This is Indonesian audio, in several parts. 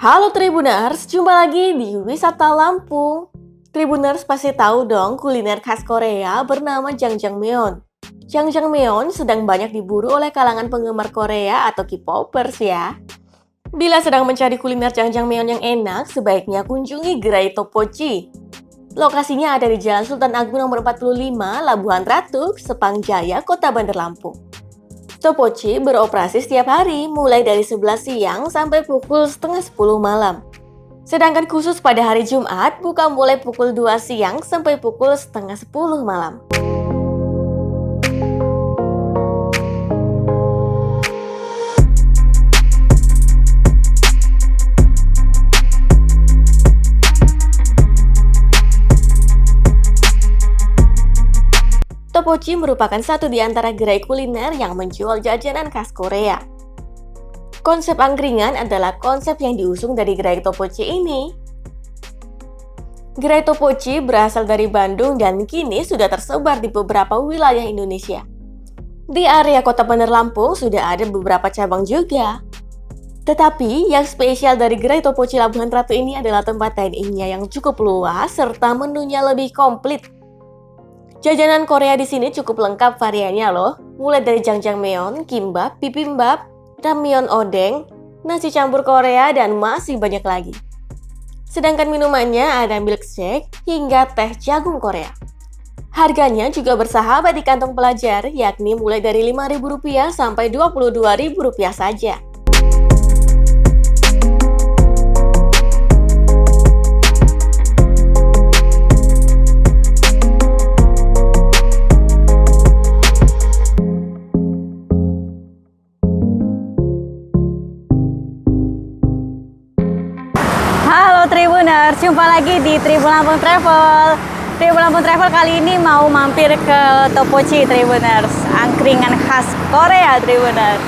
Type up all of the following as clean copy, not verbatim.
Halo Tribuners, jumpa lagi di Wisata Lampung. Tribuners pasti tahu dong kuliner khas Korea bernama Jjajangmyeon. Jjajangmyeon sedang banyak diburu oleh kalangan penggemar Korea atau K-popers ya. Bila sedang mencari kuliner Jjajangmyeon yang enak, sebaiknya kunjungi Gerai Tteokbokki. Lokasinya ada di Jalan Sultan Agung nomor 45, Labuhan Ratu, Sepang Jaya, Kota Bandar Lampung. Tteokbokki beroperasi setiap hari, mulai dari 11 siang sampai pukul setengah 10 malam. Sedangkan khusus pada hari Jumat, buka mulai pukul 2 siang sampai pukul setengah 10 malam. Tteokbokki merupakan satu di antara gerai kuliner yang menjual jajanan khas Korea. Konsep angkringan adalah konsep yang diusung dari gerai Tteokbokki ini. Gerai Tteokbokki berasal dari Bandung dan kini sudah tersebar di beberapa wilayah Indonesia. Di area Kota Bandar Lampung sudah ada beberapa cabang juga. Tetapi yang spesial dari gerai Tteokbokki Labuhan Ratu ini adalah tempat dine-in-nya yang cukup luas serta menunya lebih komplit. Jajanan Korea di sini cukup lengkap variannya loh, mulai dari jjajangmyeon, kimbap, bibimbap, ramyeon odeng, nasi campur Korea, dan masih banyak lagi. Sedangkan minumannya ada milkshake hingga teh jagung Korea. Harganya juga bersahabat di kantong pelajar, yakni mulai dari Rp5.000 sampai Rp22.000 saja. Tribuners, jumpa lagi di Tribun Lampung Travel. Tribun Lampung Travel kali ini mau mampir ke Tteokbokki Tribuners, angkringan khas Korea Tribuners.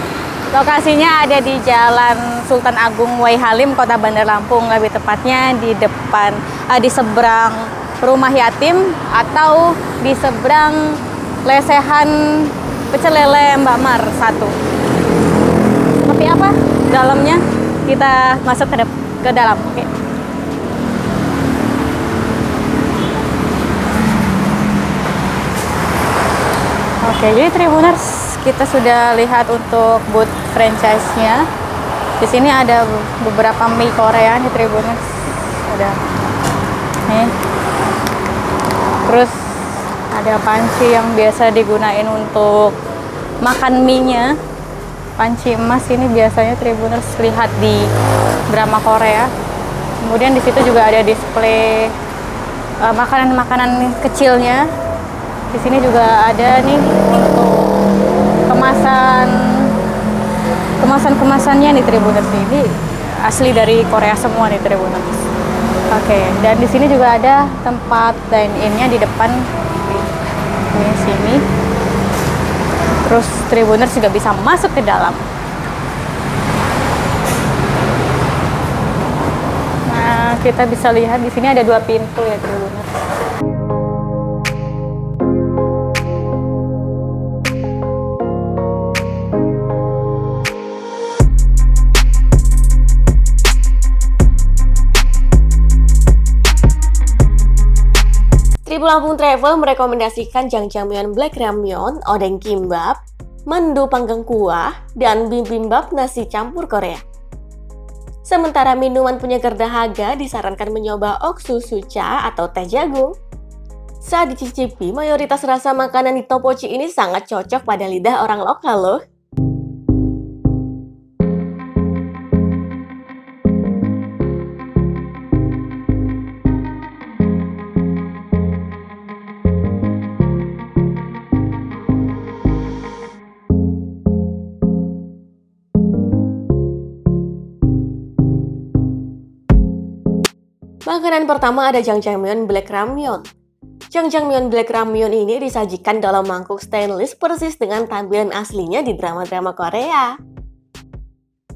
Lokasinya ada di Jalan Sultan Agung Wai Halim, Kota Bandar Lampung, lebih tepatnya di depan, di seberang Rumah Yatim atau di seberang lesehan Pecel Lele Mbak Mar 1. Seperti apa dalamnya? Kita masuk ke dalam, oke? Oke, jadi Tribuners, kita sudah lihat untuk booth franchise-nya. Di sini ada beberapa mie Korea nih Tribuners. Ada nih. Terus ada panci yang biasa digunain untuk makan mie-nya. Panci emas ini biasanya Tribuners lihat di drama Korea. Kemudian di situ juga ada display makanan-makanan kecilnya. Di sini juga ada nih untuk kemasannya nih Tribuners, ini asli dari Korea semua nih Tribuners. Oke, dan di sini juga ada tempat dine-in-nya di depan ini sini. Terus Tribuners juga bisa masuk ke dalam. Nah, kita bisa lihat di sini ada 2 pintu ya Tribuners. Tribun Lampung Travel merekomendasikan Jjajangmyeon Black Ramyeon, odeng kimbap, mandu panggang kuah, dan bibimbap nasi campur Korea. Sementara minuman penyegar dahaga disarankan mencoba oksusucha atau teh jagung. Saat dicicipi, mayoritas rasa makanan di Tteokbokki ini sangat cocok pada lidah orang lokal loh. Makanan pertama ada Jjajangmyeon Black Ramyeon. Jjajangmyeon Black Ramyeon ini disajikan dalam mangkuk stainless persis dengan tampilan aslinya di drama-drama Korea.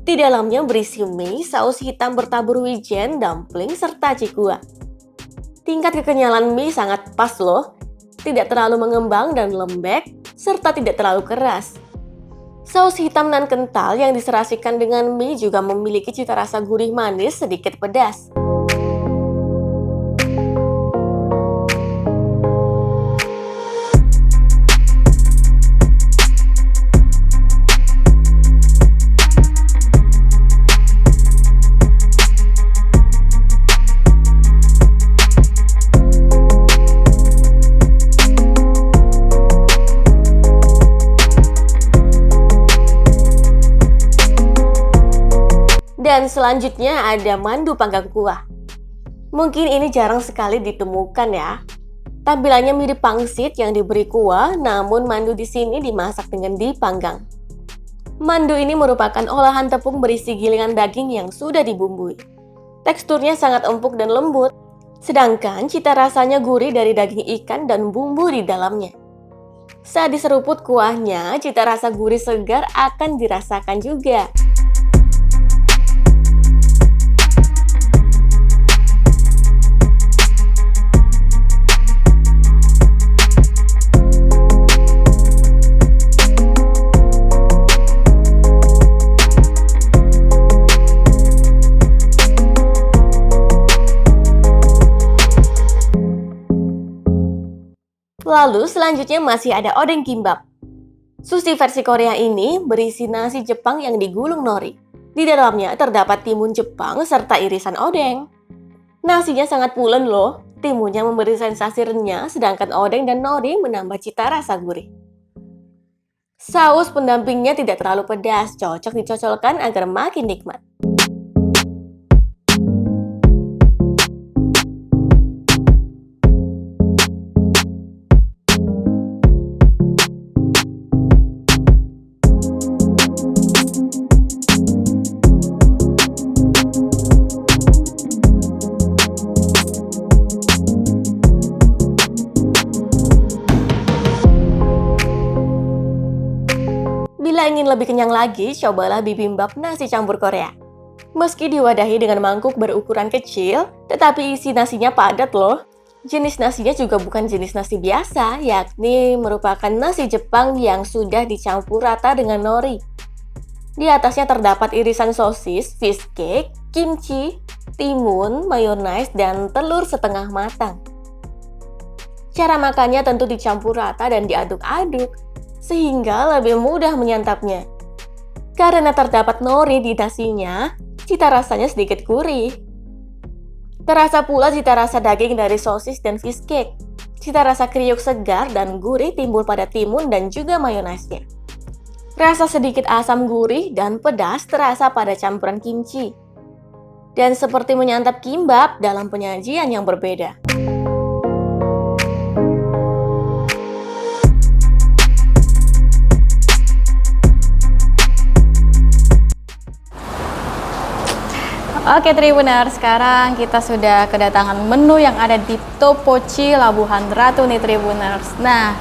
Di dalamnya berisi mie, saus hitam bertabur wijen, dumpling, serta cikua. Tingkat kekenyalan mie sangat pas loh, tidak terlalu mengembang dan lembek, serta tidak terlalu keras. Saus hitam nan kental yang diserasikan dengan mie juga memiliki cita rasa gurih manis sedikit pedas. Dan selanjutnya ada mandu panggang kuah. Mungkin ini jarang sekali ditemukan ya. Tampilannya mirip pangsit yang diberi kuah, namun mandu di sini dimasak dengan dipanggang. Mandu ini merupakan olahan tepung berisi gilingan daging yang sudah dibumbui. Teksturnya sangat empuk dan lembut, sedangkan cita rasanya gurih dari daging ikan dan bumbu di dalamnya. Saat diseruput kuahnya, cita rasa gurih segar akan dirasakan juga. Lalu selanjutnya masih ada odeng kimbap. Sushi versi Korea ini berisi nasi Jepang yang digulung nori. Di dalamnya terdapat timun Jepang serta irisan odeng. Nasinya sangat pulen loh, timunnya memberi sensasi renyah, sedangkan odeng dan nori menambah cita rasa gurih. Saus pendampingnya tidak terlalu pedas, cocok dicocolkan agar makin nikmat. Bila ingin lebih kenyang lagi, cobalah bibimbap nasi campur Korea. Meski diwadahi dengan mangkuk berukuran kecil, tetapi isi nasinya padat loh. Jenis nasinya juga bukan jenis nasi biasa, yakni merupakan nasi Jepang yang sudah dicampur rata dengan nori. Di atasnya terdapat irisan sosis, fish cake, kimchi, timun, mayonaise, dan telur setengah matang. Cara makannya tentu dicampur rata dan diaduk-aduk, sehingga lebih mudah menyantapnya. Karena terdapat nori di nasinya, cita rasanya sedikit gurih. Terasa pula cita rasa daging dari sosis dan fish cake. Cita rasa kriuk segar dan gurih timbul pada timun dan juga mayonaise-nya. Rasa sedikit asam gurih dan pedas terasa pada campuran kimchi. Dan seperti menyantap kimbap dalam penyajian yang berbeda. Oke Tribuners, sekarang kita sudah kedatangan menu yang ada di Tteokbokki Labuhan Ratu nih Tribuners. Nah,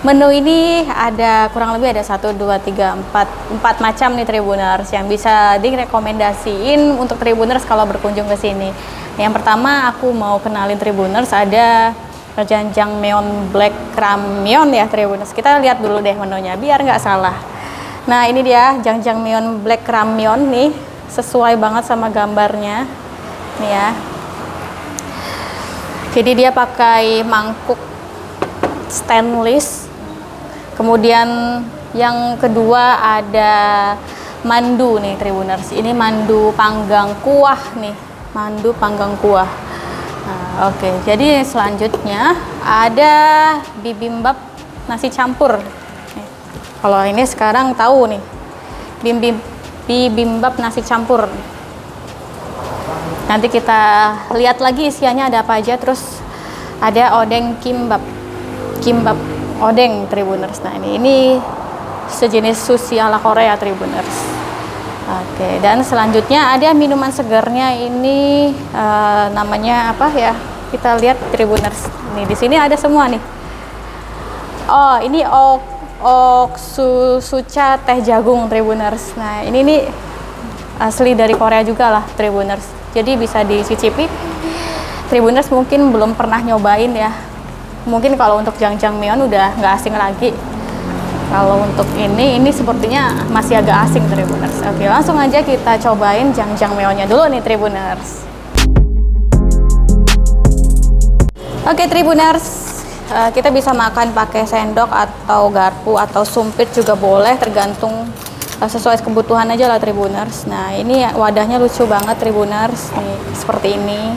menu ini ada kurang lebih ada 1, 2, 3, 4 macam nih Tribuners yang bisa direkomendasiin untuk Tribuners kalau berkunjung ke sini. Yang pertama aku mau kenalin Tribuners, ada jjangmyeon black ramyeon ya Tribuners. Kita lihat dulu deh menunya biar nggak salah. Nah, ini dia jjangmyeon black ramyeon nih. Sesuai banget sama gambarnya nih ya. Jadi dia pakai mangkuk stainless. Kemudian yang kedua ada mandu nih Tribuners. Ini mandu panggang kuah nih, mandu panggang kuah. Nah, oke. Jadi selanjutnya ada bibimbap nasi campur. Nih. Kalau ini sekarang tahu nih, bibimbap nasi campur. Nanti kita lihat lagi isiannya ada apa aja. Terus ada odeng kimbap odeng Tribuners. Nah ini sejenis sushi ala Korea Tribuners. Oke, dan selanjutnya ada minuman segarnya ini namanya apa ya? Kita lihat Tribuners. Nih di sini ada semua nih. Oh ini Oksusucha teh jagung Tribuners. Nah ini nih asli dari Korea juga lah Tribuners. Jadi bisa dicicipi. Tribuners mungkin belum pernah nyobain ya. Mungkin kalau untuk jjangmyeon udah nggak asing lagi. Kalau untuk ini sepertinya masih agak asing Tribuners. Oke, langsung aja kita cobain jjangmyeonnya dulu nih Tribuners. Oke Tribuners, kita bisa makan pakai sendok atau garpu atau sumpit juga boleh, tergantung sesuai kebutuhan aja lah Tribuners. Nah ini wadahnya lucu banget Tribuners, nih seperti ini.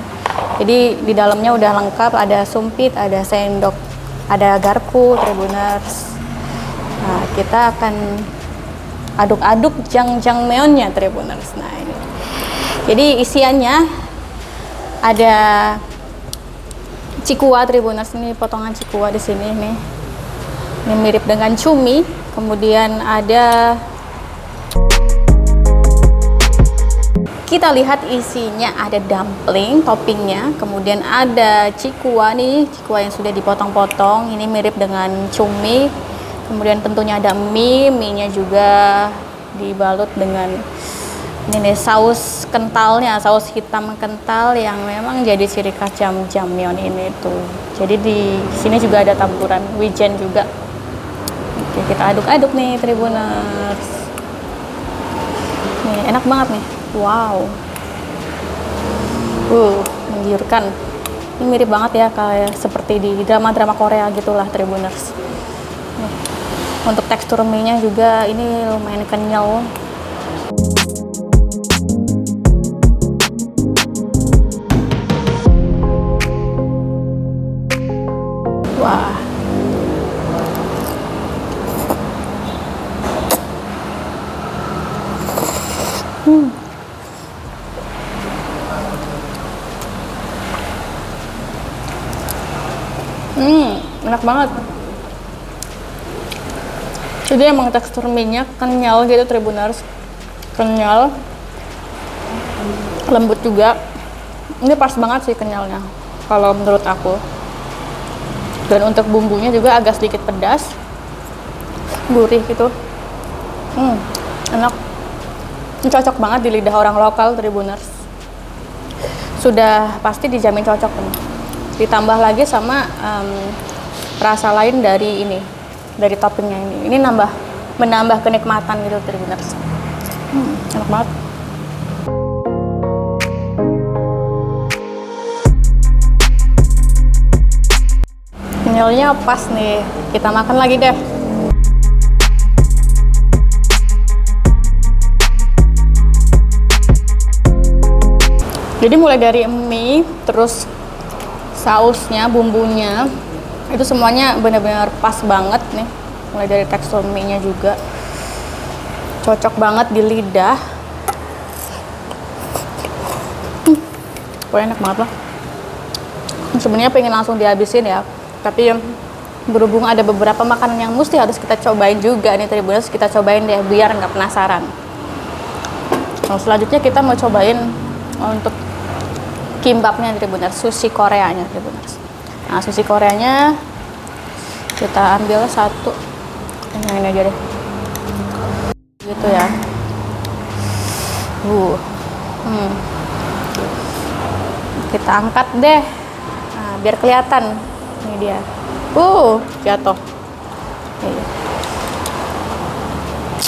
Jadi di dalamnya udah lengkap, ada sumpit, ada sendok, ada garpu Tribuners. Nah, kita akan aduk-aduk jjangmyeonnya Tribuners. Nah, ini. Jadi isiannya ada cikua Tribuners, ini potongan cikua di sini nih. Ini mirip dengan cumi. Kemudian ada, kita lihat isinya ada dumpling toppingnya, kemudian ada cikua nih, cikua yang sudah dipotong-potong. Ini mirip dengan cumi. Kemudian tentunya ada mie-nya juga dibalut dengan ini nih, saus kentalnya, saus hitam kental yang memang jadi ciri khas jjangmyeon ini tuh. Jadi di sini juga ada taburan wijen juga. Oke, kita aduk-aduk nih Tribuners. Nih, enak banget nih. Wow. Menggiurkan. Ini mirip banget ya kayak seperti di drama-drama Korea gitulah Tribuners. Untuk tekstur mie-nya juga ini lumayan kenyal. Wah. Enak banget. Jadi emang tekstur mie-nya kenyal gitu Tribuners, kenyal, lembut juga. Ini pas banget sih kenyalnya kalau menurut aku. Dan untuk bumbunya juga agak sedikit pedas, gurih gitu. Enak. Ini cocok banget di lidah orang lokal Tribuners. Sudah pasti dijamin cocok nih. Ditambah lagi sama rasa lain dari ini, dari toppingnya ini. Ini menambah kenikmatan gitu Tribuners. Enak banget. Kenyalnya pas nih. Kita makan lagi deh. Jadi mulai dari mie, terus sausnya, bumbunya, itu semuanya benar-benar pas banget nih. Mulai dari tekstur mie-nya juga cocok banget di lidah. Pokoknya enak banget lah. Sebenarnya pengen langsung dihabisin ya, tapi berhubung ada beberapa makanan yang mesti harus kita cobain juga nih Tribuners, kita cobain deh biar nggak penasaran. Nah, selanjutnya kita mau cobain untuk kimbapnya Tribuners, sushi Koreanya Tribuners. Nah, sushi Koreanya kita ambil satu, yang ini aja deh, gitu ya. Kita angkat deh, nah, biar kelihatan. Ini dia. Jatuh.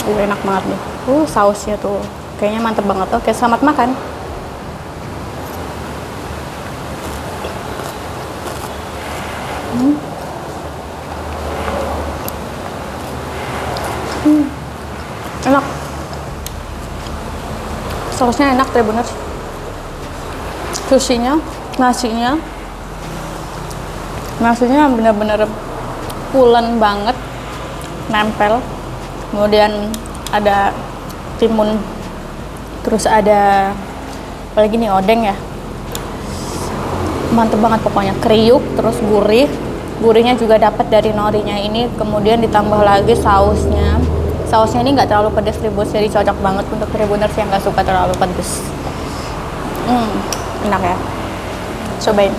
Enak banget nih. Sausnya tuh kayaknya mantep banget. Oke, selamat makan. Enak. Sausnya enak Tribuners. Sushinya, nasinya bener-bener pulen banget, nempel. Kemudian ada timun, terus ada apalagi nih, odeng ya. Mantep banget pokoknya, kriuk, terus gurihnya juga dapat dari norinya ini. Kemudian ditambah lagi sausnya ini nggak terlalu pedas Tribuners, jadi cocok banget untuk Tribuners yang nggak suka terlalu pedas. Enak ya, cobain.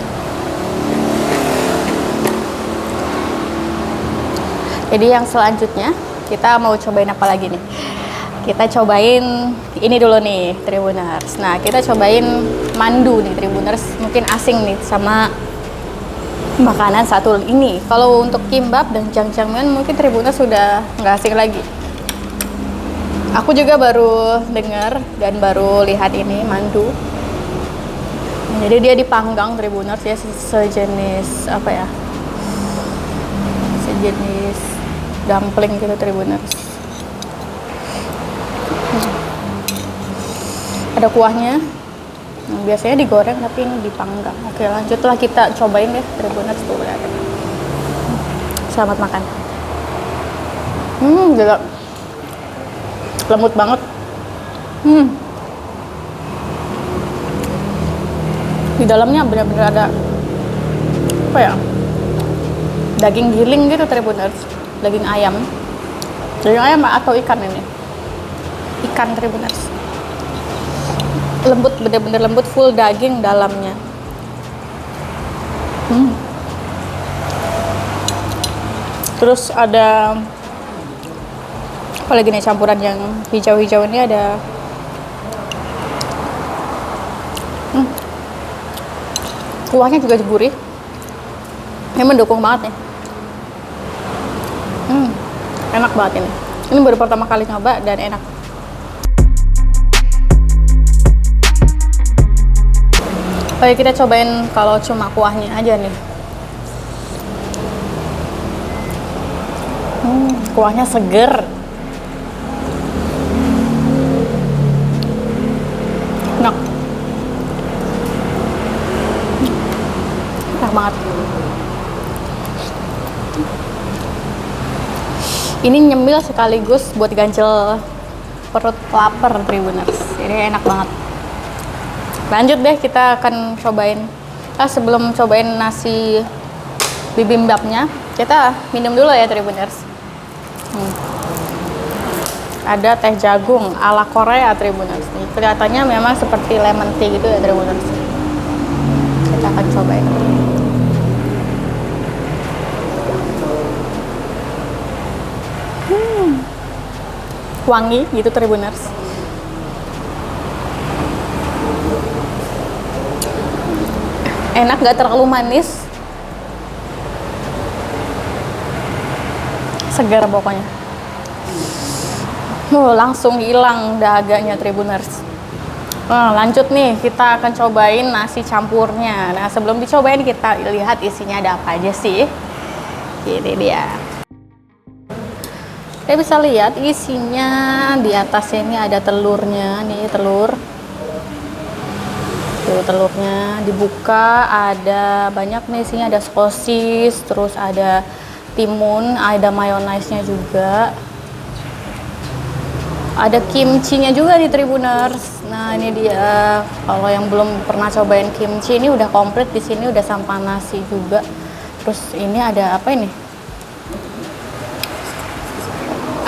Jadi yang selanjutnya kita mau cobain apa lagi nih? Kita cobain ini dulu nih Tribuners. Nah, kita cobain mandu nih Tribuners. Mungkin asing nih sama makanan satu ini. Kalau untuk kimbap dan jjajangmyeon mungkin Tribuners sudah nggak asing lagi. Aku juga baru dengar dan baru lihat ini mandu. Jadi dia dipanggang Tribuners ya, sejenis apa ya? Sejenis dumpling gitu Tribuners. Ada kuahnya. Nah, biasanya digoreng tapi ini dipanggang. Oke, lanjutlah kita cobain deh Tribuners tuh ada. Selamat makan. Gila. Lembut banget. Di dalamnya benar-benar ada apa ya? Daging giling gitu Tribuners. Daging ayam. Daging ayam atau ikan ini? Ikan Tribuners. Lembut, bener-bener lembut, full daging dalamnya. Terus ada apa lagi nih campuran yang hijau-hijau ini, ada kuahnya juga gurih. Ini mendukung banget nih. Enak banget ini. Ini baru pertama kali nyoba dan enak. Oke, kita cobain kalau cuma kuahnya aja nih. Kuahnya seger. Enak. Enak banget. Ini nyemil sekaligus buat ganjel perut lapar Tribuners. Ini enak banget. Lanjut deh, kita akan cobain. Sebelum cobain nasi bibimbapnya, kita minum dulu ya Tribuners. Ada teh jagung ala Korea Tribuners. Nih, kelihatannya memang seperti lemon tea gitu ya Tribuners. Kita akan cobain. Wangi gitu Tribuners. Enak, gak terlalu manis, segar pokoknya. Langsung hilang dahaganya Tribuners. Lanjut nih, kita akan cobain nasi campurnya. Nah, sebelum dicobain kita lihat isinya ada apa aja sih. Ini dia. Kita bisa lihat isinya, di atasnya ini ada telurnya, nih telur. Tuh, telurnya dibuka, ada banyak nih isinya, ada sosis, terus ada timun, ada mayonaise-nya juga, ada kimchi-nya juga di Tribuners. Nah, ini dia. Kalau yang belum pernah cobain kimchi, ini udah komplit di sini, udah sama nasi juga. Terus ini ada apa ini?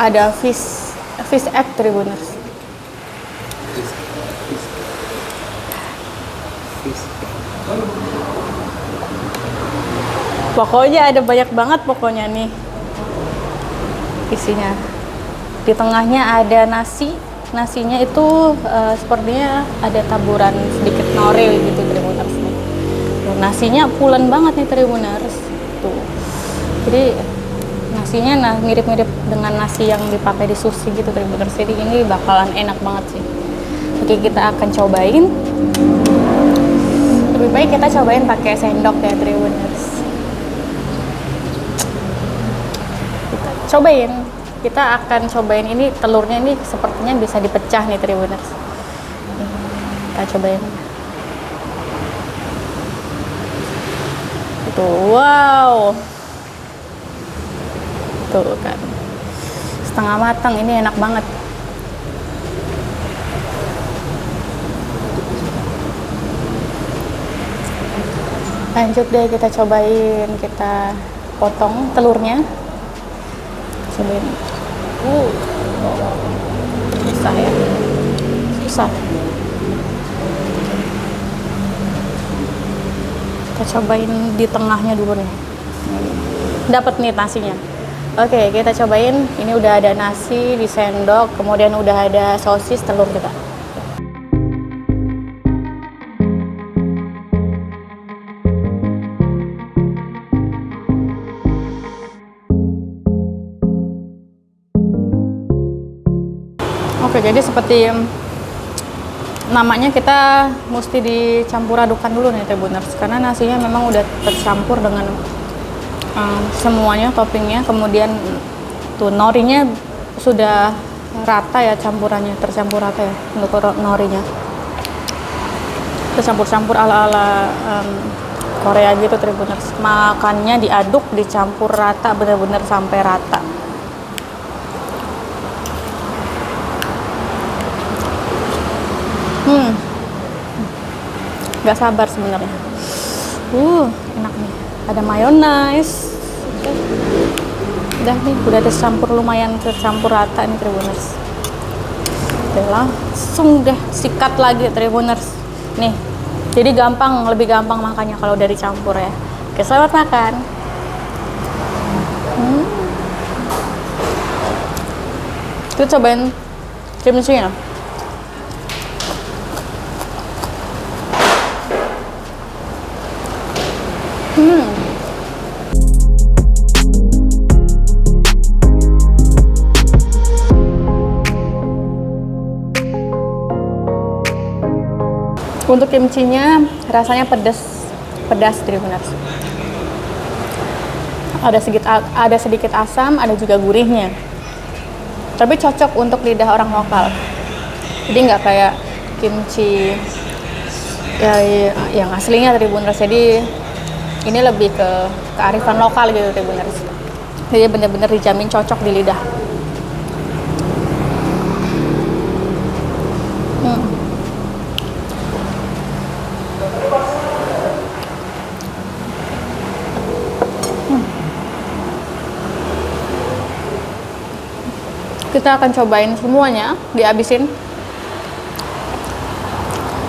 Ada fish egg Tribuners. Pokoknya ada banyak banget pokoknya nih isinya. Di tengahnya ada nasi. Nasinya itu sepertinya ada taburan sedikit nori gitu Tribuners nih. Tuh, nasinya pulen banget nih Tribuners. Tuh. Jadi nasinya mirip-mirip dengan nasi yang dipakai di sushi gitu Tribuners. Jadi ini bakalan enak banget sih. Oke, kita akan cobain. Lebih baik kita cobain pakai sendok ya Tribuners. Cobain, kita akan cobain ini telurnya, ini sepertinya bisa dipecah nih Tribuners. Kita cobain. Tuh, wow. Tuh kan, setengah matang, ini enak banget. Lanjut deh, kita cobain, kita potong telurnya. Cobain. Susah ya, susah. Kita cobain di tengahnya dulu nih. Dapat nih nasinya. Oke, kita cobain. Ini udah ada nasi di sendok, kemudian udah ada sosis, telur juga. Oke, jadi seperti namanya kita mesti dicampur adukan dulu nih Tribuners, karena nasinya memang udah tercampur dengan semuanya toppingnya, kemudian tuh norinya sudah rata ya, campurannya tercampur rata ya untuk norinya, tercampur-campur ala-ala Korea gitu Tribuners. Makannya diaduk, dicampur rata, bener-bener sampai rata. Gak sabar sebenarnya. Enak nih. Ada mayonnaise. Udah nih, udah lumayan tercampur rata nih Tribuners. Oke, langsung deh sikat lagi Tribuners. Nih, jadi lebih gampang makannya kalau udah dicampur ya. Oke, selamat makan. Kita cobain kimchi-nya. Untuk kimchinya rasanya pedas Tribuners. Ada sedikit asam, ada juga gurihnya. Tapi cocok untuk lidah orang lokal. Jadi nggak kayak kimchi ya, yang aslinya Tribuners. Jadi ini lebih ke kearifan lokal gitu Tribuners. Jadi bener-bener dijamin cocok di lidah. Kita akan cobain semuanya, dihabisin.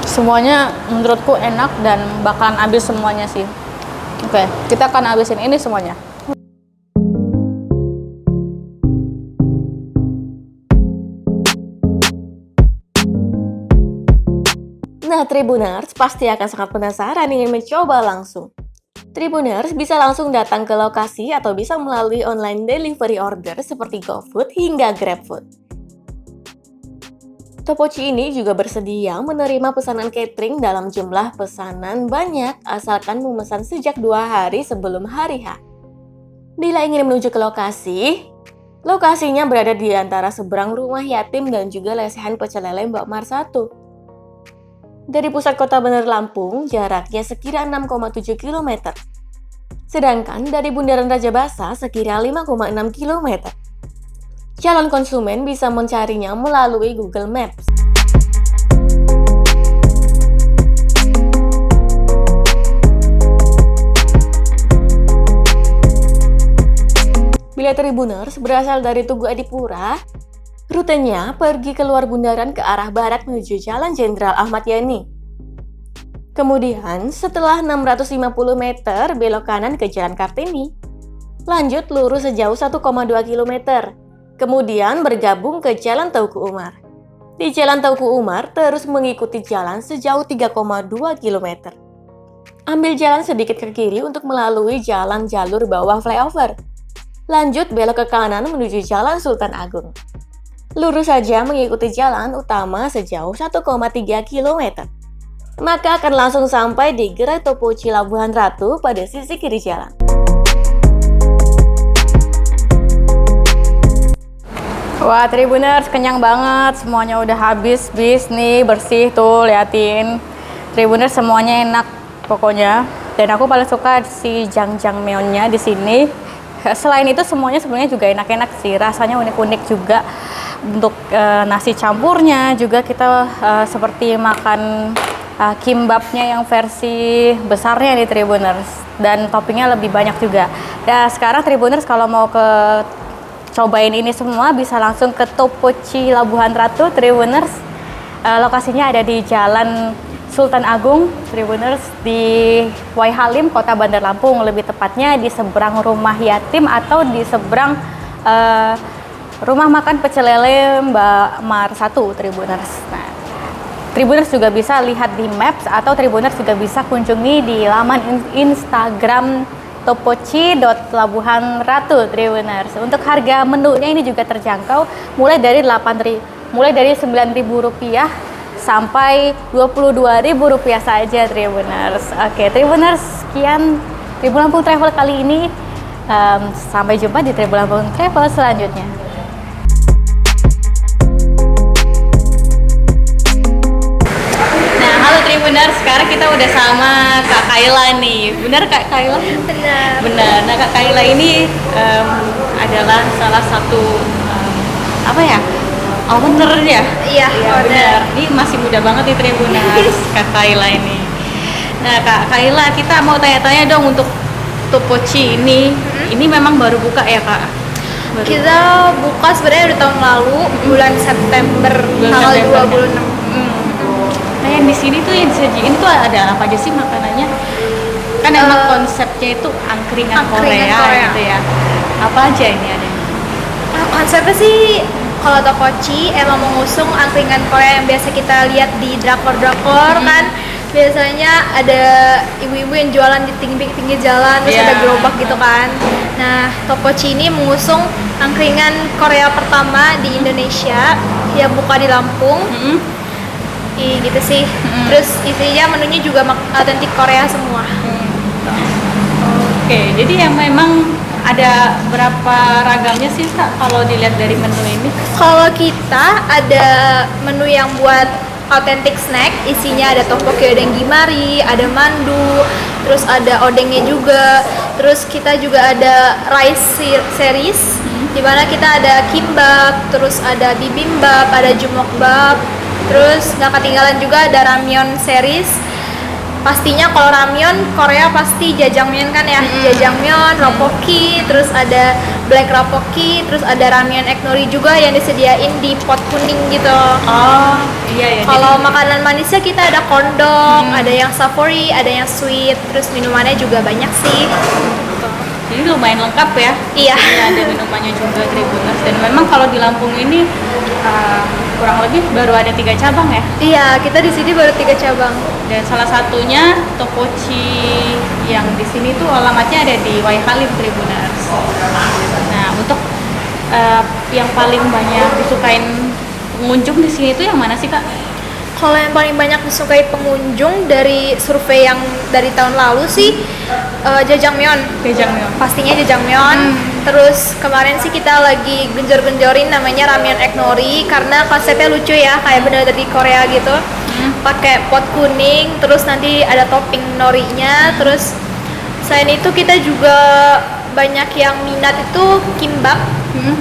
Semuanya menurutku enak dan bakalan habis semuanya sih. Oke, kita akan habisin ini semuanya. Nah, Tribuners pasti akan sangat penasaran ingin mencoba langsung. Tribuners bisa langsung datang ke lokasi atau bisa melalui online delivery order seperti GoFood hingga GrabFood. Topochi ini juga bersedia menerima pesanan catering dalam jumlah pesanan banyak asalkan memesan sejak 2 hari sebelum hari H. Bila ingin menuju ke lokasinya berada di antara seberang rumah yatim dan juga lesehan pecel lele Mbak Mar 1. Dari pusat kota Bandar Lampung, jaraknya sekira 6,7 km. Sedangkan dari Bundaran Raja Basa sekira 5,6 km. Calon konsumen bisa mencarinya melalui Google Maps. Bila Tribuners berasal dari Tugu Adipura, rutenya pergi keluar bundaran ke arah barat menuju Jalan Jenderal Ahmad Yani. Kemudian setelah 650 meter belok kanan ke Jalan Kartini. Lanjut lurus sejauh 1,2 km. Kemudian bergabung ke Jalan Teuku Umar. Di Jalan Teuku Umar terus mengikuti jalan sejauh 3,2 km. Ambil jalan sedikit ke kiri untuk melalui jalan jalur bawah flyover. Lanjut belok ke kanan menuju Jalan Sultan Agung. Lurus saja mengikuti jalan utama sejauh 1,3 km. Maka akan langsung sampai di Gerai Topochi Labuhan Ratu pada sisi kiri jalan. Wah, Tribuners kenyang banget, semuanya udah habis nih, bersih tuh, liatin. Tribuners semuanya enak pokoknya. Dan aku paling suka si jjangmyeonnya di sini. Selain itu semuanya sebenarnya juga enak-enak sih, rasanya unik-unik juga. Untuk nasi campurnya juga kita seperti makan kimbapnya yang versi besarnya nih Tribuners, dan toppingnya lebih banyak juga. Dan sekarang Tribuners kalau mau cobain ini semua bisa langsung ke Topochi Labuhan Ratu Tribuners. Lokasinya ada di Jalan Sultan Agung Tribuners, di Wai Halim, Kota Bandar Lampung, lebih tepatnya di seberang rumah yatim atau di seberang rumah makan pecel lele Mbak Mar 1 Tribuners. Nah, Tribuners juga bisa lihat di Maps atau Tribuners juga bisa kunjungi di laman Instagram Topoci.Pelabuhan Ratu Tribuners. Untuk harga menunya ini juga terjangkau, mulai dari Rp9.000 sampai Rp22.000 saja Tribuners. Oke, Tribuners, sekian Tribun Lampung Travel kali ini. Sampai jumpa di Tribun Lampung Travel selanjutnya. Nah, halo Tribuners, sekarang kita udah sama Kak Kayla nih. Benar Kak Kayla? Benar. Benar. Nah, Kak Kayla ini adalah salah satu owner ya? Iya, owner. Benar. Ini masih muda banget nih Tribuners, Kak Kayla ini. Nah, Kak Kayla, kita mau tanya-tanya dong untuk Topoci ini. Ini memang baru buka ya, Kak? Kita buka sebenarnya udah tahun lalu, bulan September, tanggal 26. Nah, yang di sini tuh yang disajiin tuh ada apa aja sih makanannya? Kan emang konsepnya itu angkringan Korea gitu ya. Apa aja ini ada? Konsepnya sih kalau Topoci emang mengusung angkringan Korea yang biasa kita lihat di drakor-drakor kan. Biasanya ada ibu-ibu yang jualan di pinggir jalan, terus ada gerobak gitu kan. Nah, Topoci ini mengusung angkringan Korea pertama di Indonesia yang buka di Lampung. Gitu sih. Terus isinya menunya juga otentik Korea semua. Oke, jadi yang memang ada berapa ragamnya sih Kak kalau dilihat dari menu ini? Kalau kita ada menu yang buat authentic snack, isinya ada tteokbokki odeng gimari, ada mandu, terus ada odengnya juga. Terus kita juga ada rice series, di mana kita ada kimbap, terus ada bibimbap, ada jumokbap. Terus nggak ketinggalan juga ada ramyeon series. Pastinya kalau ramyeon Korea pasti jajangmyeon kan ya, jajangmyeon, rapoki, terus ada black rapoki, terus ada ramyeon egg nori juga yang disediain di pot kuning gitu. Oh, iya ya. Kalau makanan manisnya kita ada kondong, ada yang savory, ada yang sweet, terus minumannya juga banyak sih. Jadi lumayan lengkap ya. Iya. Ada minumannya juga Tribuners. Dan memang kalau di Lampung ini kurang lebih baru ada 3 cabang ya. Iya, kita di sini baru 3 cabang. Dan salah satunya Topoci yang di sini tuh alamatnya ada di Wai Halim Tribuners. Nah, untuk yang paling banyak disukain pengunjung di sini tuh yang mana sih Kak? Kalau yang paling banyak disukai pengunjung dari survei yang dari tahun lalu sih jajangmyeon. Jajangmyeon. Pastinya jajangmyeon. Terus kemarin sih kita lagi genjor-genjorin namanya ramyeon egg nori karena konsepnya lucu ya, kayak bener dari Korea gitu. Pakai pot kuning, terus nanti ada topping norinya. Terus selain itu kita juga banyak yang minat itu kimbap,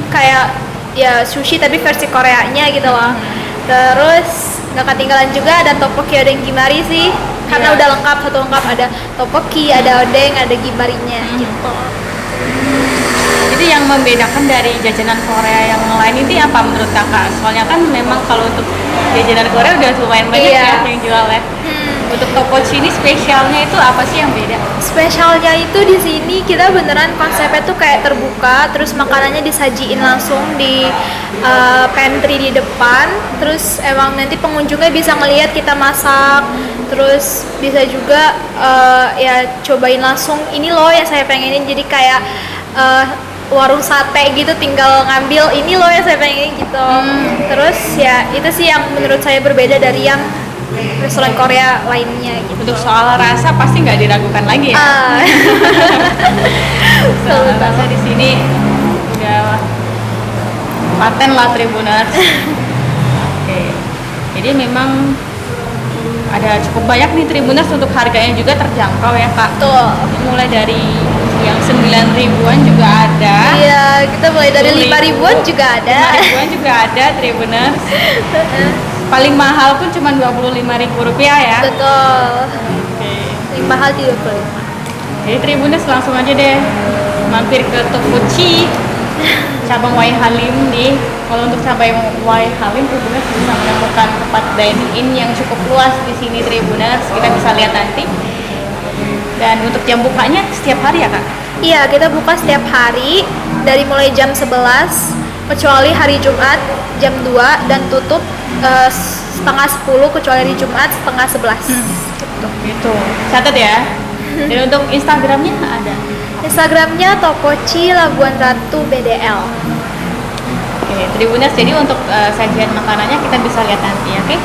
kayak ya sushi tapi versi Koreanya gitu loh. Terus nggak ketinggalan juga ada tteokbokki odeng gimari sih, karena udah lengkap, satu lengkap, ada tteokbokki, ada odeng, ada gimarinya gitu. Jadi yang membedakan dari jajanan Korea yang lain ini apa menurut kakak? Soalnya kan memang kalau untuk jajanan Korea udah lumayan banyak ya yang jual ya. Untuk Topoci ini spesialnya itu apa sih yang beda? Spesialnya itu di sini kita beneran konsepnya tuh kayak terbuka, terus makanannya disajiin langsung di pantry di depan. Terus emang nanti pengunjungnya bisa ngelihat kita masak, terus bisa juga ya cobain langsung ini loh yang saya pengenin, jadi kayak warung sate gitu, tinggal ngambil ini loh yang saya pengen gitu. Terus ya itu sih yang menurut saya berbeda dari yang restoran Korea lainnya gitu. Untuk soal rasa pasti nggak diragukan lagi ya. Soal rasa di sini udah paten lah Tribuners. Oke. Jadi memang ada cukup banyak nih Tribuners, untuk harganya juga terjangkau ya Kak. Tuh. Mulai dari yang 9.000-an juga ada. Iya, kita mulai dari 5.000-an juga ada. 5.000-an juga ada Tribuners. Paling mahal pun cuma Rp25.000 ya. Betul. Oke. Paling mahal 35. Jadi Tribuners langsung aja deh mampir ke Topoci cabang Wai Halim nih. Kalau untuk cabang Wai Halim Tribuners bisa menemukan tempat dining in yang cukup luas di sini Tribuners. Kita bisa lihat nanti. Dan untuk jam bukanya setiap hari ya Kak? Iya, kita buka setiap hari dari mulai jam 11 kecuali hari Jumat jam 2, dan tutup setengah 10 kecuali hari Jumat setengah 11. Gitu. Catat ya. Dan untuk Instagramnya ada? Instagramnya Topoci Labuan Ratu BDL. Oke, Tribuners, jadi untuk sajian makanannya kita bisa lihat nanti, oke?